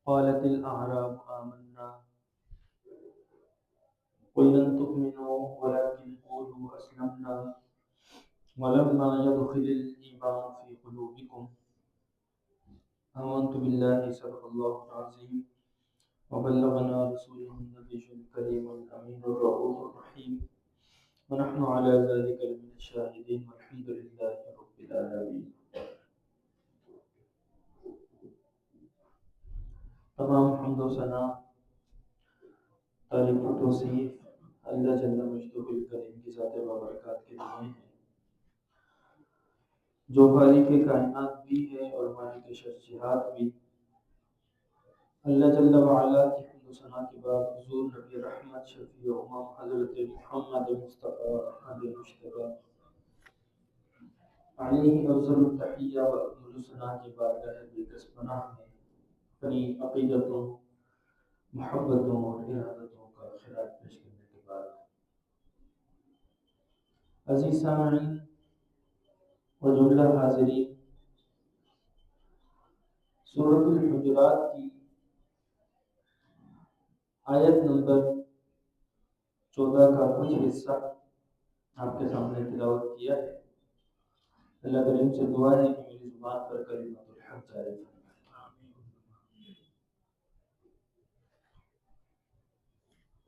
قالت الأعراب آمنا قل لن تؤمنوا ولكن قولوا أسلمنا ولما يدخل الإيمان في قلوبكم آمنت بالله صدق الله العظيم وبلغنا رسوله النبي الكريم الأمين الرؤوف الرحيم ونحن على ذلك من الشاهدين والحمد لله رب العالمين. تمام حمد و ثنا تعریف و توصیف اللہ جل مجدہ الکریم کی ذات بابرکات کے لیے ہیں، جو خالق کائنات بھی ہے اور مالک شخصیات بھی۔ اللہ جل وعلا کی حمد و ثنا کے بعد حضور نبی رحمت شفیع امم حضرت محمد مصطفیٰ احمد مشتبہ علیہ افضل التحیہ و افضل الثنا کی بارگاہ بقدس پناہ میں اپنی عقیدتوں، محبتوں اور ارادتوں کا خراج پیش کرنے کے بعد، عزیز سامعین و جملہ حاضرین، سورۃ الحجرات کی آیت نمبر 14 کا کچھ حصہ آپ کے سامنے تلاوت کیا ہے۔ اللہ کریم سے دعا ہے کہ میری زبان پر کلمۃ الحق جاری فرمائے۔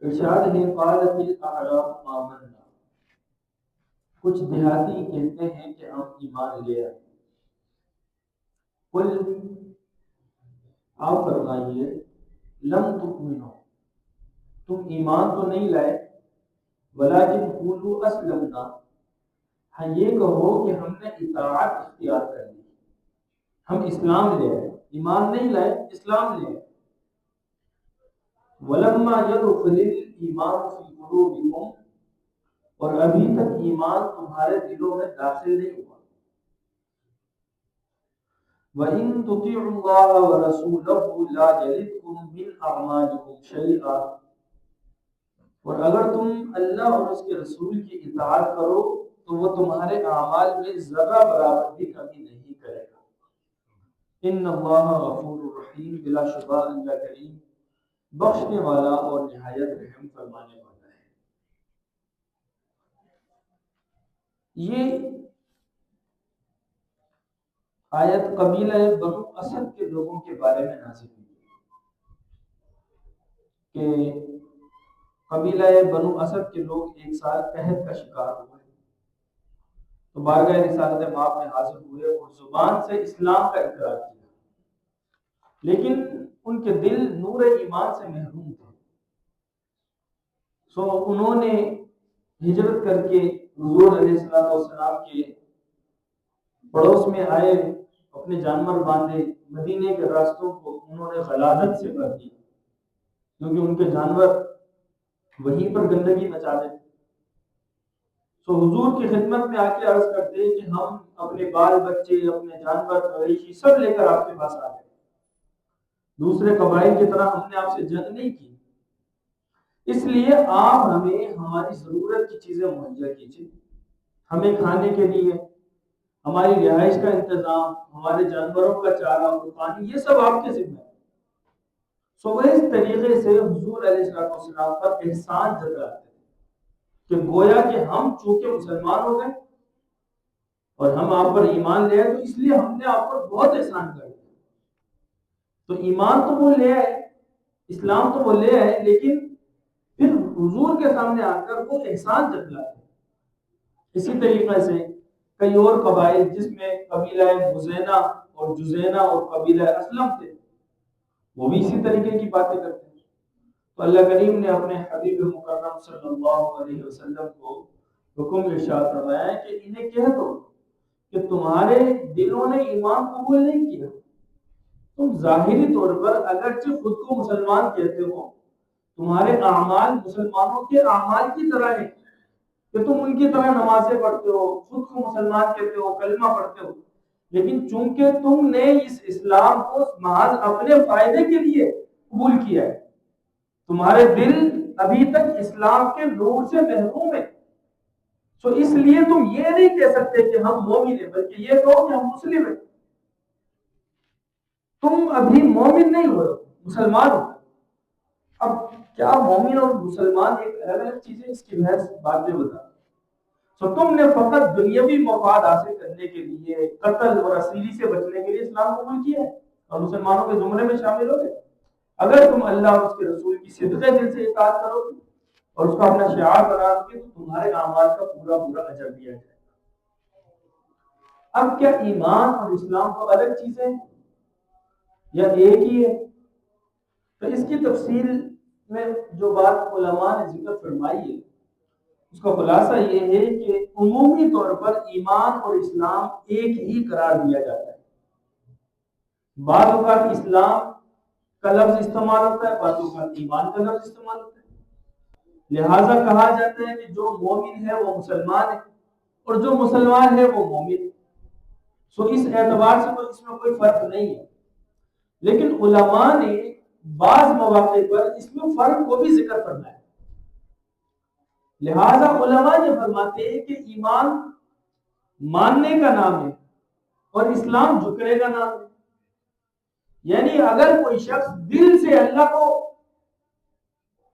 ارشاد ہے قالت الاعراب آمنا، کچھ دیہاتی کہتے ہیں کہ ہم ایمان لے آئے۔ قل، آپ فرمائیے، لم تؤمنوا، تم ایمان تو نہیں لائے، ولیکن قولوا اسلمنا، ہاں یہ کہو کہ ہم نے اطاعت اختیار کر لی، ہم اسلام لے آئے، ایمان نہیں لائے، اسلام لے آئے۔ ولما يدخل الایمان فی قلوبکم، اور ابھی تک ایمان تمہارے دلوں میں داخل نہیں ہوا۔ وَإِن تُطِيعُوا اللَّهَ وَرَسُولَهُ لَا يَلِدْكُم مِّنْ أَعْمَالِكُمْ شَيْئًا، اور اگر تم اللہ اور اس کے رسول کی اطاعت کرو تو وہ تمہارے اعمال میں ذرہ برابر بھی کمی نہیں کرے گا۔ ان اللہ غفور الرحیم، بلا شبہ اللہ کریم بخشنے والا اور نہایت رحم فرمانے والا ہے۔ یہ آیت قبیلہ بنو اسد کے لوگوں کے بارے میں نازل ہوئی کہ قبیلہ بنو اسد کے لوگ ایک سال قحط کا شکار ہوئے تو بارگاہ رسالت مآب میں حاضر ہوئے اور زبان سے اسلام کا اقرار کیا، لیکن ان کے دل نور ایمان سے محروم تھے۔ سو انہوں نے ہجرت کر کے حضور علیہ السلام کے پڑوس میں آئے، اپنے جانور باندھے، مدینے کے راستوں کو انہوں نے غلاظت سے بھر دیا کیونکہ ان کے جانور وہیں پر گندگی مچا دیتے۔ سو حضور کی خدمت میں آ کے عرض کرتے کہ ہم اپنے بال بچے، اپنے جانور مویشی سب لے کر آپ کے پاس آ گئے، دوسرے قبائل کی طرح ہم نے آپ سے جنگ نہیں کی، اس لیے آپ ہمیں ہماری ضرورت کی چیزیں مہیا کیجیے، ہمیں کھانے کے لیے، ہماری رہائش کا انتظام، ہمارے جانوروں کا چارہ اور پانی، یہ سب آپ کے ذمہ ہے۔ سو وہ اس طریقے سے حضور علیہ السلام پر احسان جتلاتے ہیں کہ گویا کہ ہم چونکہ مسلمان ہو گئے اور ہم آپ پر ایمان لے آئے تو اس لیے ہم نے آپ پر بہت احسان کر دیا۔ تو ایمان تو وہ لے آئے، اسلام تو وہ لے آئے، لیکن پھر حضور کے سامنے آ کر وہ احسان جتلاتے ہیں۔ اسی طریقے سے کئی اور قبائل جس میں قبیلہ مزینہ اور جزینہ اور قبیلہ اسلم تھے، وہ بھی اسی طریقے کی باتیں کرتے ہیں۔ تو اللہ کریم نے اپنے حبیب مکرم صلی اللہ علیہ وسلم کو حکم ارشاد فرمایا ہے کہ انہیں کہہ دو کہ تمہارے دلوں نے ایمان قبول نہیں کیا، تم ظاہری طور پر اگرچہ خود کو مسلمان کہتے ہو، تمہارے اعمال مسلمانوں کے اعمال کی طرح ہیں کہ تم ان کی طرح نمازیں پڑھتے ہو، خود کو مسلمان کہتے ہو، کلمہ پڑھتے ہو، لیکن چونکہ تم نے اس اسلام کو محض اپنے فائدے کے لیے قبول کیا ہے، تمہارے دل ابھی تک اسلام کے نور سے محروم ہے، تو اس لیے تم یہ نہیں کہہ سکتے کہ ہم مومن ہیں، بلکہ یہ کہو کہ ہم مسلم ہیں۔ تم ابھی مومن نہیں ہوئے، مسلمان ہوتا ہے۔ اب کیا مومن اور مسلمان ایک الگ الگ چیزیں؟ اس کی بحث بعد میں بتا۔ تو تم نے فقط دنیاوی مفاد حاصل کرنے کے لیے، قتل اور اسیری سے بچنے کے لیے اسلام قبول کیا ہے اور مسلمانوں کے زمرے میں شامل ہو گئے۔ اگر تم اللہ اور اس کے رسول کی صدقے دل سے اطاعت کرو گے اور اس کو اپنا شعار بنا لو گے تو تمہارے اعمال کا پورا پورا اجر دیا جائے گا۔ اب کیا ایمان اور اسلام کو الگ چیزیں ہیں یا ایک ہی ہے؟ تو اس کی تفصیل میں جو بات علماء نے ذکر فرمائی ہے اس کا خلاصہ یہ ہے کہ عمومی طور پر ایمان اور اسلام ایک ہی قرار دیا جاتا ہے۔ بعض اوقات اسلام کا لفظ استعمال ہوتا ہے، بعض اوقات ایمان کا لفظ استعمال ہوتا ہے۔ لہٰذا کہا جاتا ہے کہ جو مومن ہے وہ مسلمان ہے اور جو مسلمان ہے وہ مومن ہے۔ سو اس اعتبار سے تو اس میں کوئی فرق نہیں ہے، لیکن علماء نے بعض مواقع پر اس میں فرق کو بھی ذکر کرنا ہے۔ لہذا علماء یہ فرماتے ہیں کہ ایمان ماننے کا نام ہے اور اسلام جھکنے کا نام ہے۔ یعنی اگر کوئی شخص دل سے اللہ کو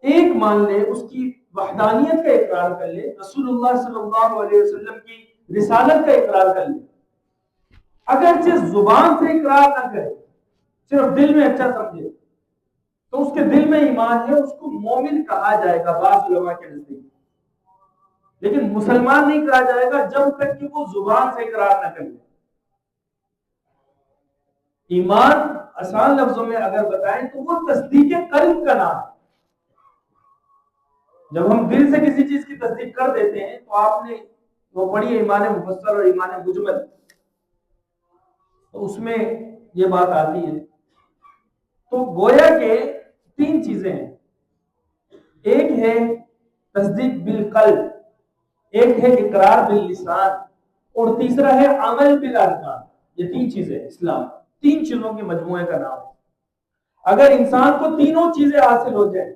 ایک مان لے، اس کی وحدانیت کا اقرار کر لے، رسول اللہ صلی اللہ علیہ وسلم کی رسالت کا اقرار کر لے، اگرچہ زبان سے اقرار نہ کرے، صرف دل میں اچھا سمجھے، تو اس کے دل میں ایمان ہے، اس کو مومن کہا جائے گا بعض علماء کے نزدیک۔ لیکن مسلمان نہیں کہا جائے گا جب تک کہ وہ زبان سے اقرار نہ کرے۔ ایمان آسان لفظوں میں اگر بتائیں تو وہ تصدیق قلب کا نام ہے۔ جب ہم دل سے کسی چیز کی تصدیق کر دیتے ہیں تو آپ نے وہ پڑھی ہے ایمان مفصل اور ایمان مجمل، تو اس میں یہ بات آتی ہے۔ تو گویا کہ تین چیزیں ہیں، ایک ہے تصدیق بالقلب، ایک ہے اقرار باللسان اور تیسرا ہے عمل بالارکان۔ یہ تین چیزیں اسلام تین چیزوں کے مجموعے کا نام ہے۔ اگر انسان کو تینوں چیزیں حاصل ہو جائیں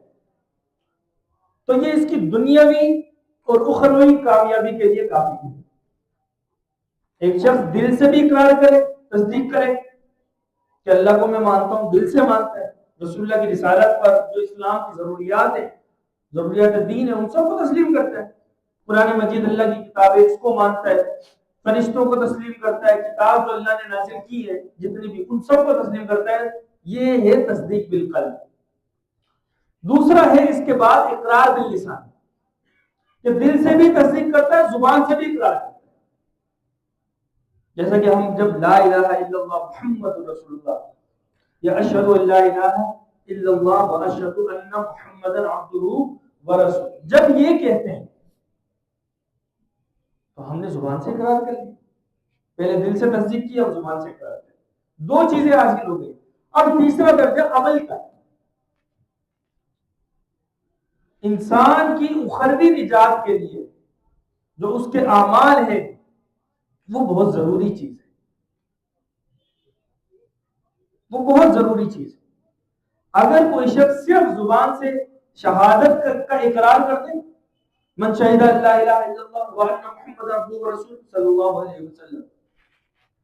تو یہ اس کی دنیاوی اور اخروی کامیابی کے لیے کافی ہے۔ ایک شخص دل سے بھی اقرار کرے، تصدیق کرے کہ اللہ کو میں مانتا ہوں، دل سے مانتا ہے، رسول اللہ کی رسالت پر جو اسلام کی ضروریات ہیں، ضروریات دین ہے، ان سب کو تسلیم کرتا ہے۔ قرآن مجید اللہ کی کتاب ہے، اس کو مانتا ہے، فرشتوں کو تسلیم کرتا ہے، کتاب جو اللہ نے نازل کی ہے جتنی بھی، ان سب کو تسلیم کرتا ہے۔ یہ ہے تصدیق بالقلب۔ دوسرا ہے اس کے بعد اقرار باللسان، کہ دل سے بھی تصدیق کرتا ہے، زبان سے بھی اقرار کرتا ہے۔ جیسا کہ ہم جب لا الہ الا اللہ محمد رسول اللہ یا اشہد ان لا الہ الا اللہ و اشہد ان محمدا عبدہ ورسولہ، جب یہ کہتے ہیں تو ہم نے زبان سے اقرار کر لی، پہلے دل سے تصدیق کی اور زبان سے اقرار کر لی، دو چیزیں حاصل ہو گئی۔ اب تیسرا درجہ عمل کا، انسان کی اخروی نجات کے لیے جو اس کے اعمال ہیں وہ بہت ضروری چیز ہے، وہ بہت ضروری چیز ہے۔ اگر کوئی شخص صرف زبان سے شہادت کا اقرار کر دے، من شہد لا الہ الا اللہ وان محمد عبدہ ورسولہ صلی اللہ علیہ وسلم،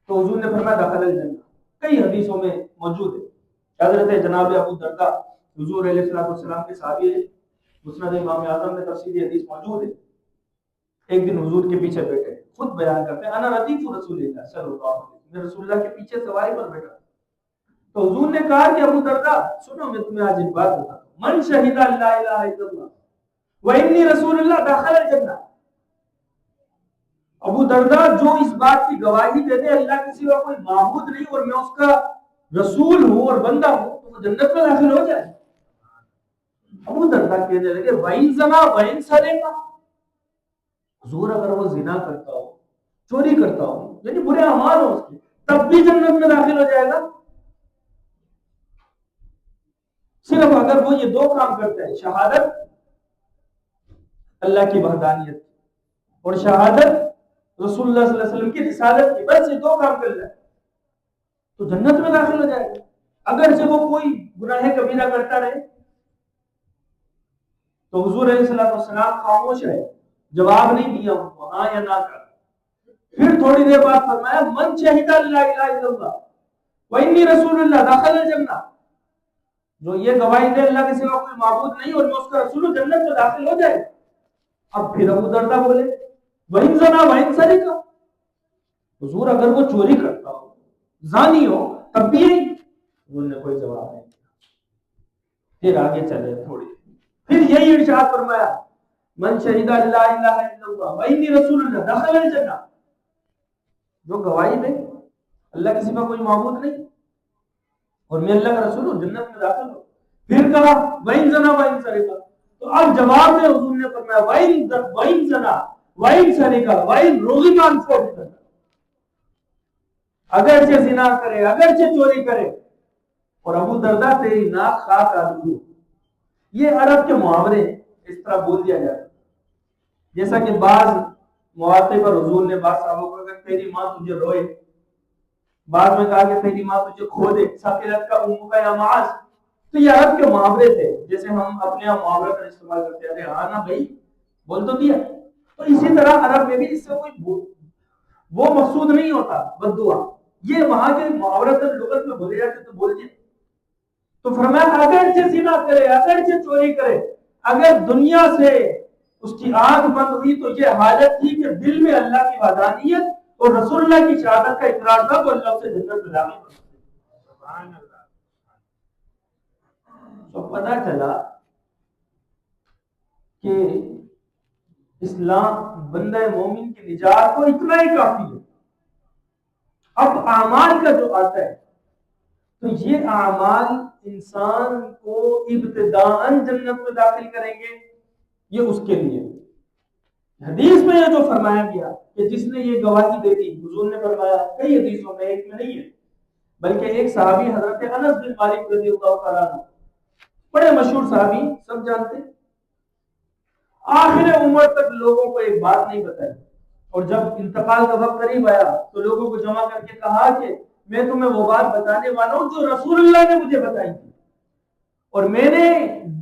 تو حضور نے فرمایا دخل الجنہ۔ کئی حدیثوں میں موجود ہے، حضرت جناب ابو درداء حضور علیہ السلام کے صحابی ہیں، مسند امام اعظم میں تفصیلی حدیث موجود ہے۔ ایک دن حضور کے پیچھے بیٹھے، خود بیان کرتے ہیں انا ردیف رسول اللہ صلی اللہ علیہ وسلم، میں رسول اللہ کے پیچھے سواری پر بیٹھا۔ تو حضور نے کہا کہ ابو درداء سنو، میں تمہیں آج ایک بات بتاتا ہوں، من شہد لا الہ الا اللہ وانی رسول اللہ دخل الجنہ۔ ابو درداء جو اس بات کی گواہی دے دے اللہ کے سوا کوئی معبود نہیں اور میں اس کا رسول ہوں اور بندہ ہوں تو وہ جنت میں داخل ہو جائے۔ ابو درداء کہنے لگے وَإِن زنا وَإِن سرقا، حضور اگر وہ زنا کرتا ہو، چوری کرتا ہو، یعنی برے اعمال ہو اس کے، تب بھی جنت میں داخل ہو جائے گا؟ صرف اگر وہ یہ دو کام کرتا ہے، شہادت اللہ کی وحدانیت اور شہادت رسول اللہ صلی اللہ علیہ وسلم کی رسالت کی، بس یہ دو کام کر جائے تو جنت میں داخل ہو جائے گا۔ اگر سے وہ کوئی گناہ کبیرہ کرتا رہے تو حضور علیہ السلام خاموش رہے، جواب نہیں دیا ان کو ہاں یا نہ کر۔ پھر تھوڑی دیر بعد فرمایا من شہد لا الہ الا اللہ وانی رسول اللہ دخل الجنہ۔ جو یہ گواہی دے اللہ کے سوا کوئی معبود نہیں اور میں اس کا رسول ہوں، جنت میں داخل ہو جائے۔ اب پھر ابو دردہ بولے وَإِن زَنَا وَإِن سَرِقَ، حضور اگر وہ چوری کرتا ہو، زانی ہو، تب بھی یہی؟ حضور نے کوئی جواب نہیں دیا۔ پھر آگے چلے تھوڑی، پھر یہی ارشاد فرمایا من شہید لا الہ الا اللہ وانی رسول اللہ دخل الجنہ، جو گواہی دے اللہ کے سوا کوئی معبود نہیں اور میں اللہ کا رسول ہوں، جنت میں داخل ہو۔ پھر کہا وَإِن زَنَا وَإِن سَرِقَ، تو اب جواب میں حضور نے فرمایا وَإِن زَنَا وَإِن سَرِقَ وَإِن رُغِمَ عَنْ فَوْقِهِ، اگرچہ زنا کرے، اگرچہ چوری کرے، اور ابو دردہ تیری ناک خاک آلودی۔ یہ عرب کے محاورے اس طرح بول دیا جاتا ہے، جیسا کہ بعض مواقع پر حضور نے بعض صحابوں کو کہا تیری ماں تجھے روئے، بعض میں کہا کہ تیری ماں تجھے کھو دے، ثقلت کا امک یا معاذ۔ تو یہ عرب کے محاورے تھے، جیسے ہم اپنے یہاں محاورہ کا استعمال کرتے ہیں، ارے ہاں نا بھائی بول تو دیا۔ تو اسی طرح عرب میں بھی اس سے کوئی وہ مقصود نہیں ہوتا بد دعا، یہ وہاں کے محاورت لغت میں بولے جاتے تو بول دیا۔ تو فرمایا اگرچہ زنا کرے، اگرچہ چوری کرے، اگر دنیا سے اس کی آنکھ بند ہوئی تو یہ حالت تھی کہ دل میں اللہ کی وحدانیت اور رسول اللہ کی شہادت کا اقرار تھا، تو اللہ سے جنت میں داخل ہو سکتے۔ سبحان اللہ۔ تو پتہ چلا کہ اسلام بندہ مومن کی نجات کو اتنا ہی کافی ہے۔ اب اعمال کا جو آتا ہے تو یہ اعمال انسان کو ابتداءً جنت میں داخل کریں گے، یہ اس کے لیے۔ حدیث میں یہ جو فرمایا گیا کہ جس نے یہ گواہی دے دی، حضور نے فرمایا کئی حدیثوں میں، ایک میں نہیں ہے بلکہ ایک صحابی حضرت انس بن مالک رضی اللہ تعالیٰ عنہ، بڑے مشہور صحابی، سب جانتے ہیں، آخر عمر تک لوگوں کو ایک بات نہیں بتائی، اور جب انتقال کا وقت قریب آیا تو لوگوں کو جمع کر کے کہا کہ میں تمہیں وہ بات بتانے والا ہوں جو رسول اللہ نے مجھے بتائی تھی، اور میں نے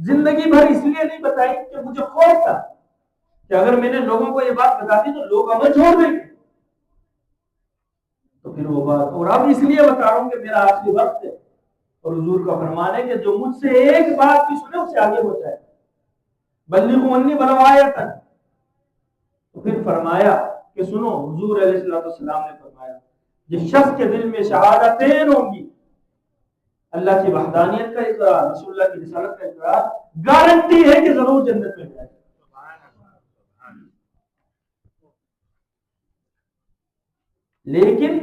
زندگی بھر اس لیے نہیں بتائی کہ مجھے خوف تھا کہ اگر میں نے لوگوں کو یہ بات بتا دی تو لوگ عمل چھوڑ دیں گے، تو پھر وہ بات، اور اب اس لیے بتا رہا ہوں کہ میرا آخری وقت ہے، اور حضور کا فرمان ہے کہ جو مجھ سے ایک بات بھی سنے اسے آگے پہنچائے، بلغوا عنی ولو آیۃ۔ تو پھر فرمایا کہ سنو، حضور علیہ السلام نے فرمایا جس شخص کے دل میں شہادتین ہوں گی، اللہ کی وحدانیت کا اقرار، رسول اللہ کی رسالت کا اقرار، گارنٹی ہے کہ ضرور جنت میں جائے گا۔ لیکن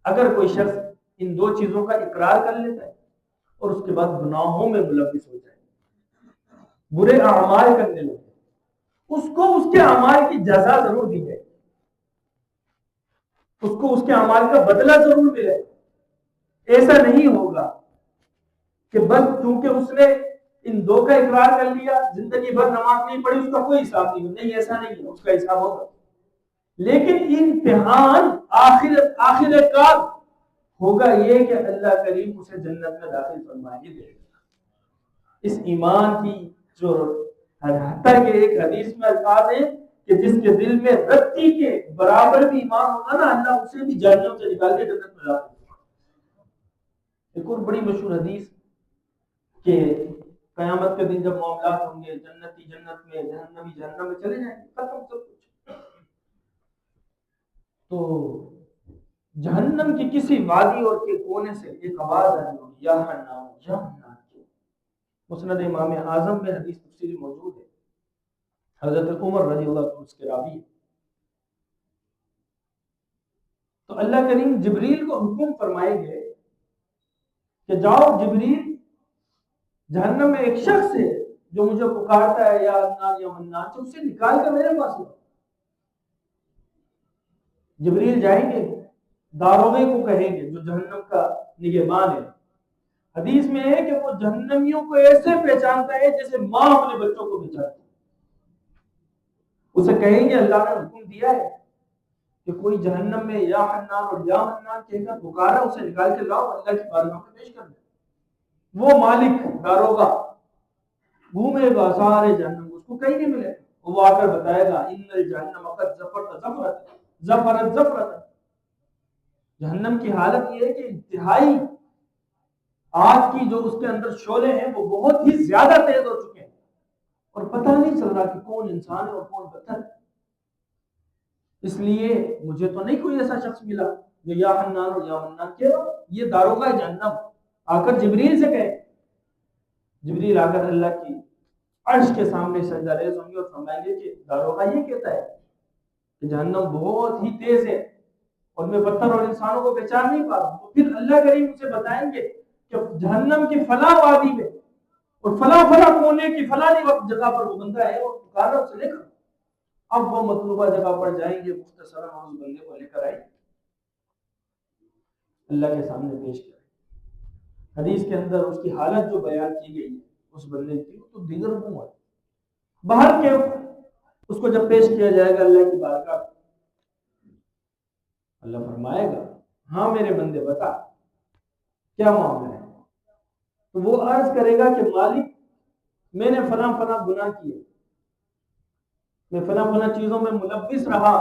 اگر کوئی شخص ان دو چیزوں کا اقرار کر لیتا ہے اور اس کے بعد گناہوں میں ملوث ہو جائے، برے اعمال کرنے لگے، اس کو اس کے اعمال کی جزا ضرور دی جائے، اس کو اس کے اعمال کا بدلہ ضرور ملے۔ ایسا نہیں ہوگا کہ بس کیونکہ اس نے ان دو کا اقرار کر لیا، زندگی بھر نماز نہیں پڑھی، اس کا کوئی حساب نہیں، ایسا نہیں ہے، اس کا حساب ہوگا۔ لیکن امتحان آخر کار ہوگا یہ کہ اللہ کریم اسے جنت میں داخل فرمائے دے گا۔ اس ایمان کی جو حتیٰ کہ ایک حدیث میں الفاظ ہے کہ جس کے دل میں رتی کے برابر بھی ایمان ہوگا نا، اللہ اسے بھی جہنم سے نکال کے جنت میں داخل کرے گا۔ ایک اور بڑی مشہور حدیث کہ قیامت کے دن جب معاملات ہوں گے، جنتی جنت میں، جہنمی جہنم میں چلے جائیں گے، ختم سب کچھ۔ تو جہنم کی کسی وادی اور کے کونے سے ایک آواز آئی ہوگی، یا حنان یا حنان۔ مسند امام اعظم میں حدیث تفصیلی موجود ہے، حضرت عمر رضی اللہ عنہ اس کے راوی۔ تو اللہ کریم جبریل کو حکم فرمائیں گے کہ جاؤ جبریل، جہنم میں ایک شخص ہے جو مجھے پکارتا ہے یا حنان یا منان، تو اسے نکال کر میرے پاس لاؤ۔ جبریل جائیں گے، داروغے کو کہیں گے جو جہنم کا نگہبان ہے، حدیث میں ہے کہ وہ جہنمیوں کو ایسے پہچانتا ہے جیسے ماں اپنے بچوں کو پہچانتی ہے۔ اسے کہیں گے اللہ نے حکم دیا ہے کہ کوئی جہنم میں یا حنان اور یا منان کہہ کر پکارا، اسے نکال کے لاؤ، اللہ کی بارگاہ میں پیش کر دیں۔ وہ مالک داروغہ گھومے گا سارے جہنم، اس کو کہیں نہیں ملے، وہ آ کر بتائے گا ان الجہنم قد زفرت زفرت۔ جہنم کی حالت یہ ہے کہ انتہائی آگ کی جو اس کے اندر شعلے ہیں وہ بہت ہی زیادہ تیز ہو چکے ہیں اور پتہ نہیں چل رہا کہ کون انسان ہے اور کون پتھر ہے۔ اس لیے مجھے تو نہیں کوئی ایسا شخص ملا جو یا حنان اور یا منان کہ یہ داروغہ جہنم آ کر جبریل سے کہے۔ جبریل آ کر اللہ کی عرش کے سامنے سجدہ ریز ہوں گے اور فرمائیں گے کہ داروغہ یہ کہتا ہے کہ جہنم بہت ہی تیز ہے اور میں پتھر اور انسانوں کو پہچان نہیں پا رہا ہوں۔ تو پھر اللہ کریم اسے بتائیں گے کہ جہنم کی فلاں وادی میں اور فلاں فلاں کونے کی فلانی جگہ پر وہ بندہ ہے اور پکارا اسے لے کر۔ اب وہ مطلوبہ جگہ پر جائیں گے، مختصراً اس بندے کو لے کر آئیں، اللہ کے سامنے پیش کریں۔ حدیث کے اندر اس کی حالت جو بیان کی گئی ہے اس بندے کی، تو دیگر منہ ہے باہر کے، اس کو جب پیش کیا جائے گا اللہ کی بارگاہ، اللہ فرمائے گا ہاں میرے بندے بتا کیا معاملہ ہے۔ تو وہ عرض کرے گا کہ مالک میں نے فلاں فلاں گناہ کیے، میں فلاں فلاں چیزوں میں ملوث رہا،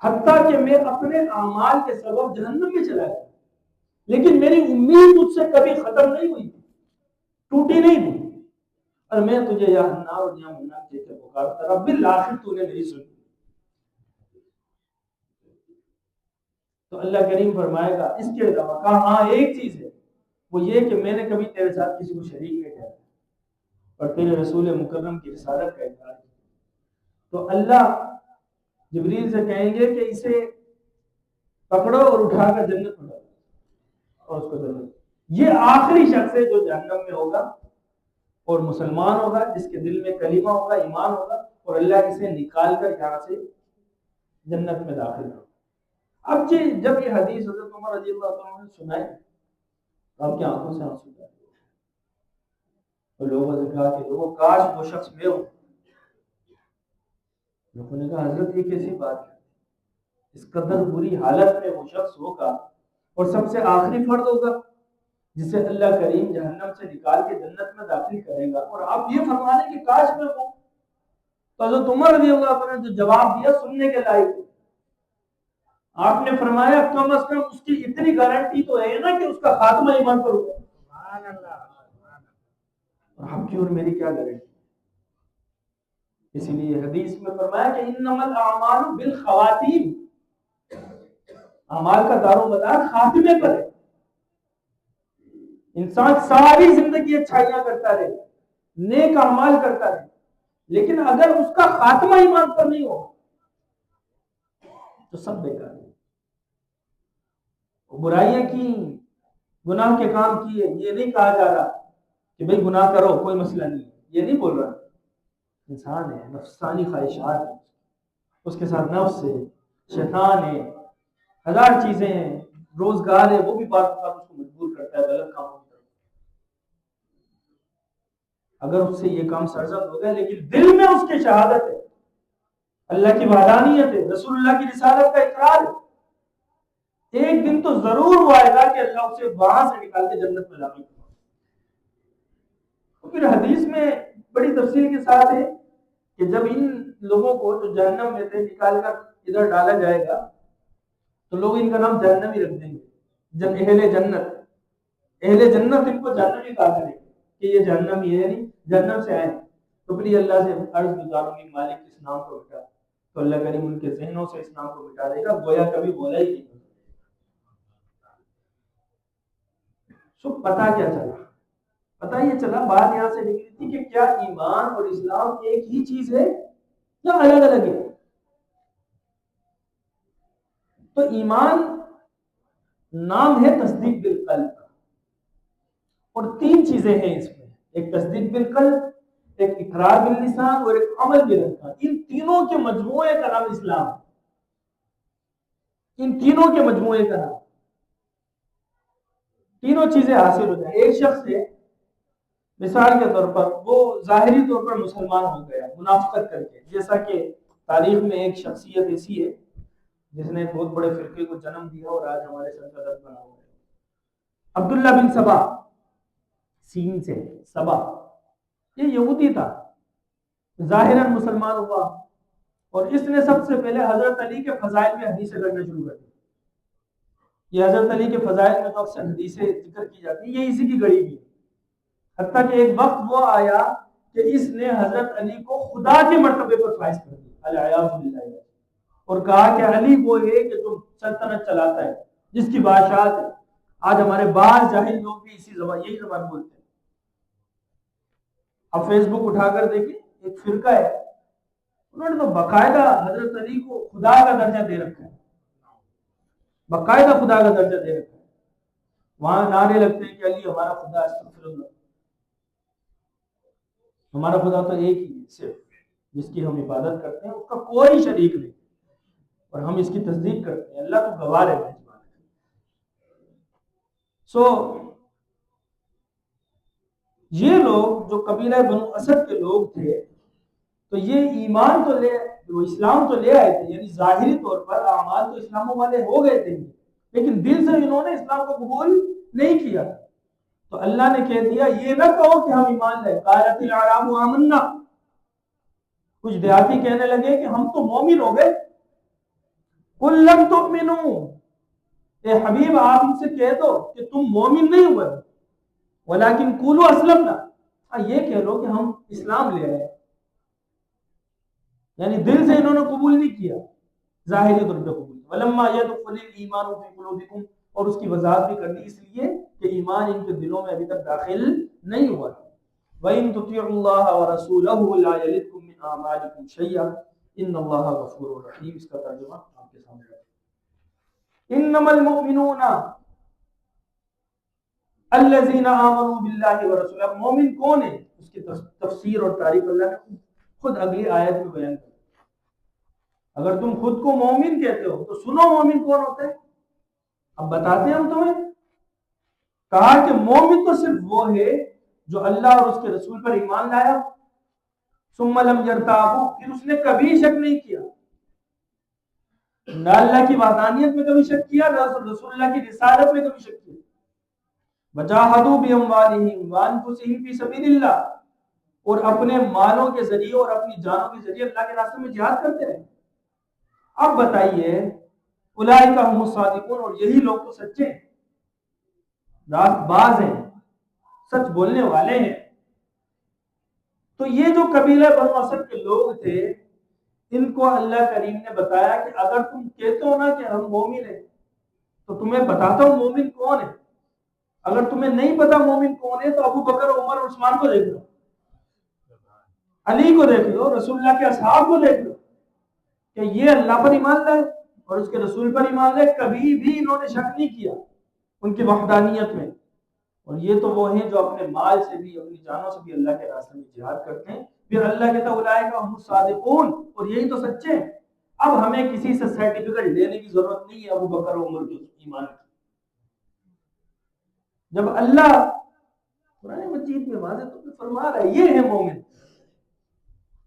حتیٰ کہ میں اپنے اعمال کے سبب جہنم میں چلا گیا، لیکن میری امید مجھ سے کبھی ختم نہیں ہوئی، ٹوٹی نہیں تھی، اور میں تجھے یا حنان اور یا منان کہہ کے پکارتا رہا، بالآخر تو نے میری سنی۔ تو اللہ کریم فرمائے گا اس کے علاوہ کہا ہاں ایک چیز ہے، وہ یہ کہ میں نے کبھی تیرے ساتھ کسی کو شریک نہیں ٹھہرایا اور تیرے رسول مکرم کی رسالت کا اقرار کیا۔ تو اللہ جبریل سے کہیں گے کہ اسے پکڑو اور اٹھا کر جنت میں ڈالو اور اس کو جنت۔ یہ آخری شخص ہے جو جہنم میں ہوگا اور مسلمان ہوگا، جس کے دل میں کلمہ ہوگا، ایمان ہوگا، اور اللہ اسے نکال کر یہاں سے جنت میں داخل ہوگا۔ اب جب یہ حدیث حضرت عمر رضی اللہ عنہ نے سنائی، آپ کی آنکھوں سے آنسو جا رہے اور لوگوں نے کہا کہ لوگوں کاش وہ شخص میں ہو۔ لوگوں نے کہا حضرت یہ کیسی بات ہے، اس قدر بری حالت میں وہ شخص ہوگا اور سب سے آخری فرد ہوگا جسے اللہ کریم جہنم سے نکال کے جنت میں داخل کرے گا، اور آپ یہ فرما رہے کہ کاش میں ہوں۔ تو حضرت عمر رضی اللہ عنہ نے جو جواب دیا سننے کے لائق، آپ نے فرمایا کم از کم اس کی اتنی گارنٹی تو ہے نا کہ اس کا خاتمہ ایمان پر ہوگا۔ سبحان اللہ۔ اور آپ کی اور میری کیا گارنٹی؟ اسی لیے حدیث میں فرمایا کہ انما الاعمال بالخواتیم، اعمال کا دار و مدار خاتمے پر ہے۔ انسان ساری زندگی اچھائیاں کرتا رہے، نیک اعمال کرتا رہے، لیکن اگر اس کا خاتمہ ایمان پر نہیں ہو تو سب بیکار ہے۔ برائیاں کی، گناہ کے کام کیے، یہ نہیں کہا جا رہا کہ بھئی گناہ کرو کوئی مسئلہ نہیں، یہ نہیں بول رہا۔ انسان ہے، نفسانی خواہشات ہیں، اس کے ساتھ نفس ہے، شیطان ہے، ہزار چیزیں ہیں، روزگار ہے، وہ بھی بات بات اس کو مجبور کرتا ہے غلط کاموں کی طرف۔ اگر اس سے یہ کام سرزد ہو گیا لیکن دل میں اس کی شہادت ہے، اللہ کی وحدانیت ہے، رسول اللہ کی رسالت کا اقرار ہے، ایک دن تو ضرور وہ آئے گا کہ اللہ اسے وہاں سے نکال کے جنت میں داخل کرے۔ تو پھر حدیث میں بڑی تفصیل کے ساتھ ہے کہ جب ان لوگوں کو جو جہنم میں سے نکال کر ادھر ڈالا جائے گا تو لوگ ان کا نام جہنمی رکھ دیں گے، اہل جنت، اہل جنت ان کو جہنمی کہا کریں گے کہ یہ جہنمی ہے، یعنی جہنم سے آئے۔ تو پھر یہ اللہ سے عرض گزاروں گی مالک اس نام کو مٹا، تو اللہ کریم ان کے ذہنوں سے اس نام کو مٹا دے گا، گویا کبھی بولا ہی نہیں۔ سو پتہ کیا چلا؟ پتہ یہ چلا، بات یہاں سے نکلی تھی کہ کیا ایمان اور اسلام ایک ہی چیز ہے یا الگ الگ ہے؟ تو ایمان نام ہے تصدیق بالقلب، اور تین چیزیں ہیں اس میں، ایک تصدیق بالقلب، ایک اقرار باللسان اور ایک عمل بالارکان۔ ان تینوں کے مجموعے کا نام اسلام ہے، ان تینوں کے مجموعے کا نام، تینوں چیزیں حاصل ہو جائیں۔ ایک شخص ہے مثال کے طور پر وہ ظاہری طور پر مسلمان ہو گیا منافقت کر کے، جیسا کہ تاریخ میں ایک شخصیت ایسی ہے جس نے بہت بڑے فرقے کو جنم دیا اور آج ہمارے سر کا درد بنا ہوا ہے، عبداللہ بن سبا، سین سے سبا، یہ یہودی تھا، ظاہراً مسلمان ہوا اور اس نے سب سے پہلے حضرت علی کے فضائل میں حدیثیں کرنا شروع کر دی۔ یہ حضرت علی کے فضائل میں تو اکثر حدیثیں ذکر کی جاتی ہیں، یہ اسی کی گڑی بھی ہے، حتیٰ کہ ایک وقت وہ آیا کہ اس نے حضرت علی کو خدا کے مرتبے پر فائز کر دیا، الیاذ باللہ، اور کہا کہ علی وہ ہے کہ جو سلطنت چلاتا ہے، جس کی بادشاہت ہے۔ آج ہمارے بعض جاہل لوگ بھی یہی زبان بولتے ہیں۔ اب فیس بک اٹھا کر دیکھیں، ایک فرقہ ہے، انہوں نے تو باقاعدہ حضرت علی کو خدا کا درجہ دے رکھا ہے، باقاعدہ خدا کا درجہ دے رکھا ہے، وہاں نعرے لگتے ہیں کہ علی ہمارا خدا، استغفر اللہ، ہمارا خدا تو ایک ہی ہے صرف، جس کی ہم عبادت کرتے ہیں، اس کا کوئی شریک نہیں، اور ہم اس کی تصدیق کرتے ہیں، اللہ تو گواہ ہے۔ یہ لوگ جو قبیلہ بنو اسد کے لوگ تھے، تو یہ ایمان تو اسلام تو لے آئے تھے، یعنی ظاہری طور پر اعمال تو اسلاموں والے ہو گئے تھے، لیکن دل سے انہوں نے اسلام کو قبول نہیں کیا تھا۔ تو اللہ نے کہہ دیا یہ نہ کہو کہ ہم ایمان لائے، قالت الاعراب آمنا، کچھ دیہاتی کہنے لگے کہ ہم تو مومن ہو گئے، قل لم تؤمنوا، اے حبیب آپ ان سے کہہ دو کہ تم مومن نہیں ہوئے، ولیکن قولوا اسلمنا، یہ کہہ لو کہ ہم اسلام لے آئے، یعنی دل سے انہوں نے قبول نہیں کیا، ظاہری طور پہ قبول، ولما يدخل الايمان في قلوبكم، اور اس کی وضاحت بھی کرنی اس لیے کہ ایمان ان کے دلوں میں ابھی تک داخل نہیں ہوا۔ وَإِن تُطِيعُوا اللَّهَ وَرَسُولَهُ لَا يَلِدْكُم مِّنْ أَعْمَالِكُمْ شَيْئًا إِنَّ اللَّهَ غَفُورٌ رَحِيمٌ، اس کا ترجمہ آپ کے سامنے ہے۔ إِنَّمَا الْمُؤْمِنُونَ الَّذِينَ آمَنُوا بِاللَّهِ وَرَسُولِهِ، مومن کون ہے؟ اس کی تفسیر اور تعریف اللہ نے خود اگلی آیت میں بیان کر۔ اگر تم خود کو مومن کہتے ہو تو سنو مومن کون ہوتے ہیں، اب بتاتے ہیں ہم تمہیں۔ کہا کہ مومن تو صرف وہ ہے جو اللہ اور اس کے رسول پر ایمان لایا، ثم لم يرتابوا، پھر اس نے کبھی شک نہیں کیا، نہ اللہ کی وحدانیت میں کبھی شک کیا، نہ رسول اللہ کی رسالت میں کبھی شک کیا، وجاہدوا باموالہم وانفسہم فی سبیل اللہ، اور اپنے مالوں کے ذریعے اور اپنی جانوں کے ذریعے اللہ کے راستے میں جہاد کرتے رہے۔ اب بتائیے، اولئک هم الصادقون، اور یہی لوگ تو سچے ہیں، راست باز ہیں، سچ بولنے والے ہیں۔ تو یہ جو قبیلہ بنو اسد کے لوگ تھے، ان کو اللہ کریم نے بتایا کہ اگر تم کہتے ہو نا کہ ہم مومن ہیں، تو تمہیں بتاتا ہوں مومن کون ہے۔ اگر تمہیں نہیں پتا مومن کون ہے تو ابو بکر، عمر اور عثمان کو دیکھ لو، علی کو دیکھ لو، رسول اللہ کے اصحاب کو دیکھ لو، کہ یہ اللہ پر ایمان لائے اور اس کے رسول پر ایمان لائے، کبھی بھی انہوں نے شک نہیں کیا ان کی وحدانیت میں۔ اور یہ تو وہ ہیں جو اپنے مال سے بھی، اپنی جانوں سے بھی اللہ کے راستے میں جہاد کرتے ہیں۔ پھر اللہ کہتا ہے اولئک هم الصادقون، اور یہی تو سچے ہیں۔ اب ہمیں کسی سے سرٹیفکیٹ لینے کی ضرورت نہیں ہے ابو بکر و عمر کے ایمان کی۔ جب اللہ قرآن مجید میں واضح طور پہ فرما رہا ہے یہ ہے مومن،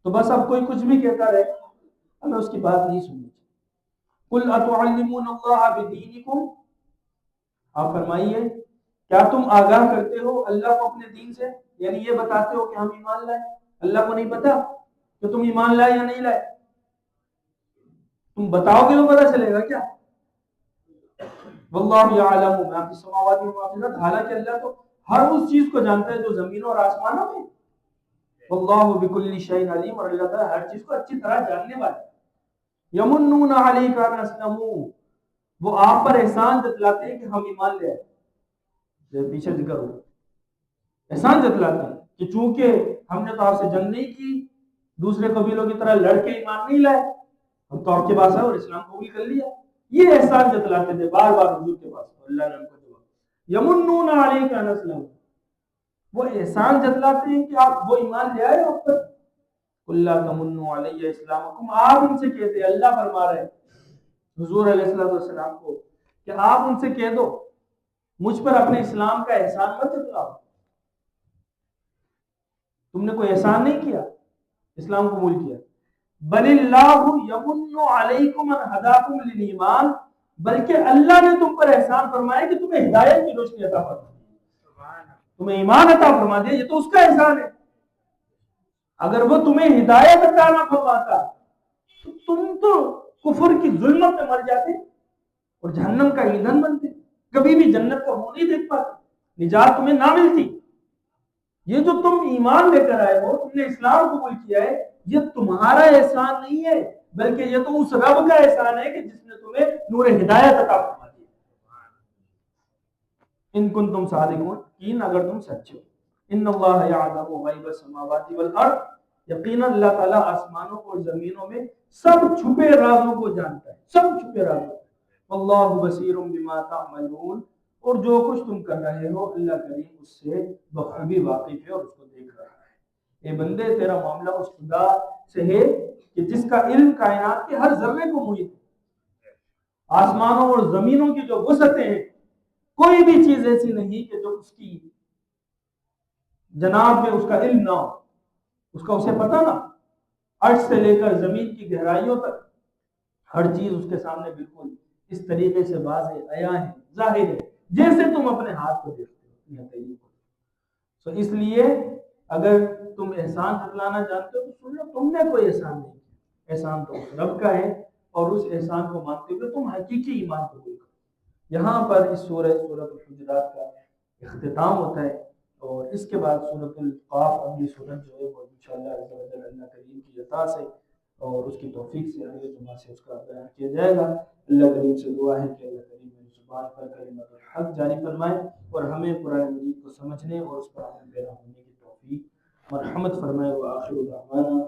تو بس اب کوئی کچھ بھی کہتا رہے، ہمیں اس کی بات نہیں سننی چاہیے۔ قل اتعلمون اللہ بدینکم، آپ فرمائیے کیا تم آگاہ کرتے ہو اللہ کو اپنے دین سے، یعنی یہ بتاتے ہو کہ ہم ایمان لائے، اللہ کو نہیں پتا کہ تم ایمان لائے یا نہیں لائے؟ تم بتاؤ گے تو پتہ چلے گا کیا؟ واللہ یعلم ما فی السماوات و ما فی الارض، حالانکہ اللہ تو ہر اس چیز کو جانتا ہے جو زمینوں اور آسمانوں میں۔ واللہ بکل شیء علیم، اور اللہ تعالیٰ ہر چیز کو اچھی طرح جاننے والا ہے۔ یمنون علیک ان اسلموا، وہ آپ پر احسان جتلاتے ہیں کہ ہم ایمان لے آئے، جو پیچھے ذکر ہوا، احسان جتلاتے ہیں کہ چونکہ ہم نے تو آپ سے جنگ نہیں کی، دوسرے قبیلوں کی طرح لڑ کے ایمان نہیں لائے، ہم تو آپ کے پاس آئے اور اسلام قبول کر لیا، یہ احسان جتلاتے تھے بار بار حضور کے پاس، اللہ نے ان کو جواب، یمنون علیک ان اسلموا، وہ احسان جتلاتے ہیں کہ آپ وہ ایمان لے آئے آپ پر۔ قل لا تمنوا علی اسلامکم، آپ ان سے کہتے، اللہ فرما رہے ہیں حضور علیہ السلام کو کہ آپ ان سے کہہ دو مجھ پر اپنے اسلام کا احسان مت جتلاؤ، تم نے کوئی احسان نہیں کیا، اسلام قبول کیا۔ بل اللہ یمن علیکم ان ہداکم للایمان، بلکہ اللہ نے تم پر احسان فرمایا کہ تمہیں ہدایت کی روشنی عطا فرمائی، تمہیں ایمان عطا فرما دیا، یہ تو اس کا احسان ہے۔ اگر وہ تمہیں ہدایت عطا نہ فرماتا تو تم تو کفر کی ظلمت میں مر جاتے۔ اور جہنم کا ایندھن بنتے، کبھی بھی جنت کا منہ نہیں دیکھ پاتے، نجات تمہیں نہ ملتی۔ یہ جو تم ایمان لے کر آئے ہو، تم نے اسلام قبول کیا ہے، یہ تمہارا احسان نہیں ہے، بلکہ یہ تو اس رب کا احسان ہے کہ جس نے تمہیں نور ہدایت عطا فرما دیا۔ ان کنتم صادقین، اگر تم سچے ہو۔ ان اللہ یعلم غیب السماوات والارض، یقیناً اللہ تعالیٰ آسمانوں اور زمینوں میں سب چھپے رازوں کو جانتا ہے، سب چھپے رازوں کو۔ واللہ بصیر بما تعملون، اور جو کچھ تم کر رہے ہو اللہ کریم اس سے بخوبی واقف ہے اور اس کو دیکھ رہا ہے۔ اے بندے، تیرا معاملہ اس خدا سے ہے کہ جس کا علم کائنات کے ہر ذرے کو محیط ہے۔ آسمانوں اور زمینوں کی جو وسعتیں ہیں، کوئی بھی چیز ایسی نہیں کہ جو اس کی جناب میں اس کا علم نہ ہو، اس کا اسے پتہ نہ۔ عرش سے لے کر زمین کی گہرائیوں تک ہر چیز اس کے سامنے بالکل اس طریقے سے واضح عیاں ہے، ظاہر ہے، جیسے تم اپنے ہاتھ کو دیکھتے ہو، اپنی ہتھیلی کو۔ تو اس لیے اگر تم احسان جتلانا جانتے ہو تو سن لو، تم نے کوئی احسان نہیں کیا، احسان تو اس رب کا ہے، اور اس احسان کو مانتے ہوئے تم حقیقی ایمان قبول کرو۔ یہاں پر اس سورۃ الحجرات کا اختتام ہوتا ہے، اور اس کے بعد سورۃ القاف، اگلی سورت جو ہے وہ انشاءاللہ عز و جل اللہ کریم کی عطا سے اور اس کی توفیق سے اگلے جمعہ سے اس کا بیان کیا جائے گا۔ اللہ کریم سے دعا ہے کہ اللہ کریم میری زبان پر کلمۃ الحق جاری فرمائے، اور ہمیں قرآن مجید کو سمجھنے اور اس پر عمل پیرا ہونے کی توفیق مرحمت فرمائے۔ وآخر دعوانا